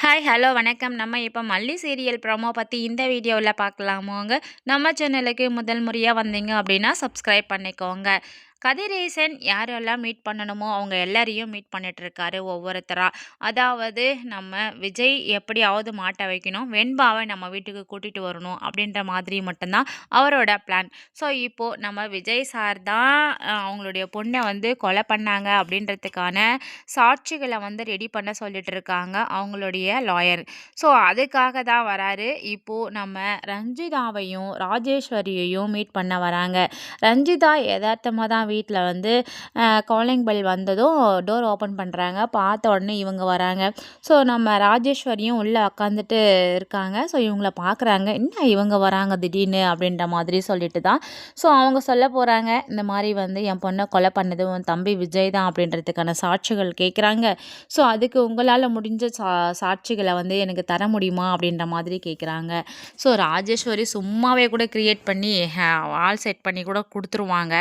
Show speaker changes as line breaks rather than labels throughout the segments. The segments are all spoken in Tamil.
ஹாய் ஹலோ வணக்கம். நம்ம இப்போ மல்லி சீரியல் ப்ரோமோ பற்றி இந்த வீடியோவில் பார்க்கலாமோங்க. நம்ம சேனலுக்கு முதல் முறையாக வந்தீங்க அப்படின்னா சப்ஸ்கிரைப் பண்ணிக்கோங்க. கதிரேசன் யாரெல்லாம் மீட் பண்ணணுமோ அவங்க எல்லாரையும் மீட் பண்ணிட்டுருக்காரு ஒவ்வொருத்தராக. அதாவது நம்ம விஜய் எப்படியாவது மாட்ட வைக்கணும், வெண்பாவை நம்ம வீட்டுக்கு கூட்டிகிட்டு வரணும் அப்படின்ற மாதிரி மட்டும்தான் அவரோட பிளான். ஸோ இப்போது நம்ம விஜய் சார் தான் அவங்களுடைய பொண்ணை வந்து கொலை பண்ணாங்க அப்படின்றதுக்கான சாட்சிகளை வந்து ரெடி பண்ண சொல்லிட்டு இருக்காங்க அவங்களுடைய லாயர். ஸோ அதுக்காக தான் வராரு. இப்போது நம்ம ரஞ்சிதாவையும் ராஜேஸ்வரியையும் மீட் பண்ண வராங்க. ரஞ்சிதா யதார்த்தமாக தான் வீட்டில் வந்து காலிங் பெல் வந்ததும் டோர் ஓப்பன் பண்ணுறாங்க. பார்த்த உடனே இவங்க வராங்க. ஸோ நம்ம ராஜேஸ்வரியும் உள்ளே உக்காந்துட்டு இருக்காங்க. ஸோ இவங்கள பார்க்குறாங்க, என்ன இவங்க வராங்க திடீர்னு அப்படின்ற மாதிரி சொல்லிட்டு தான் ஸோ அவங்க சொல்ல போகிறாங்க, இந்த மாதிரி வந்து என் பொண்ணை கொலை பண்ணது உன் தம்பி விஜய் தான் அப்படின்றதுக்கான சாட்சிகள் கேட்குறாங்க. ஸோ அதுக்கு உங்களால் முடிஞ்ச சாட்சிகளை வந்து எனக்கு தர முடியுமா அப்படின்ற மாதிரி கேட்குறாங்க. ஸோ ராஜேஸ்வரி சும்மாவே கூட க்ரியேட் பண்ணி ஆல் செட் பண்ணி கூட கொடுத்துருவாங்க.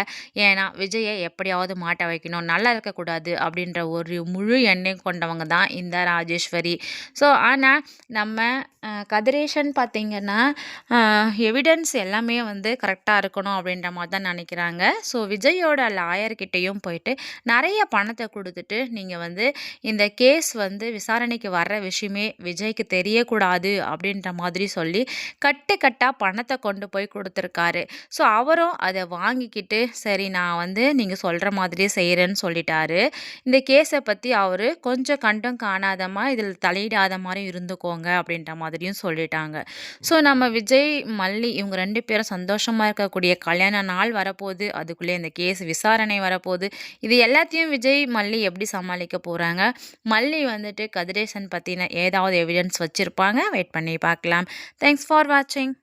ஏன்னா விஜயை எப்படியாவது மாட்ட வைக்கணும், நல்லா இருக்கக்கூடாது அப்படின்ற ஒரு முழு எண்ணம் கொண்டவங்க தான் இந்த ராஜேஸ்வரி. ஸோ ஆனால் நம்ம கதிரேசன் பார்த்திங்கன்னா எவிடன்ஸ் எல்லாமே வந்து கரெக்டாக இருக்கணும் அப்படின்ற மாதிரி தான் நினைக்கிறாங்க. ஸோ விஜயோட லாயர்கிட்டையும் போயிட்டு நிறைய பணத்தை கொடுத்துட்டு நீங்கள் வந்து இந்த கேஸ் வந்து விசாரணைக்கு வர்ற விஷயமே விஜய்க்கு தெரியக்கூடாது அப்படின்ற மாதிரி சொல்லி கட்டாக பணத்தை கொண்டு போய் கொடுத்துருக்காரு. ஸோ அவரும் அதை வாங்கிக்கிட்டு சரி நான் வந்து நீங்கள் சொல்கிற மாதிரியே செய்கிறேன்னு சொல்லிட்டாரு. இந்த கேஸை பற்றி அவர் கொஞ்சம் கண்டும் காணாதமா இதில் தலையிடாத மாதிரி இருந்துக்கோங்க அப்படின்ற மாதிரியும் சொல்லிட்டாங்க. ஸோ நம்ம விஜய் மல்லி இவங்க 2 பேரும் சந்தோஷமாக இருக்கக்கூடிய கல்யாண நாள் வரப்போகுது. அதுக்குள்ளே இந்த கேஸ் விசாரணை வரப்போகுது. இது எல்லாத்தையும் விஜய் மல்லி எப்படி சமாளிக்க போகிறாங்க? மல்லி வந்துட்டு கதிரேசன் பற்றின ஏதாவது எவிடன்ஸ் வச்சுருப்பாங்க. வெயிட் பண்ணி பார்க்கலாம். தேங்க்ஸ் ஃபார் வாட்சிங்.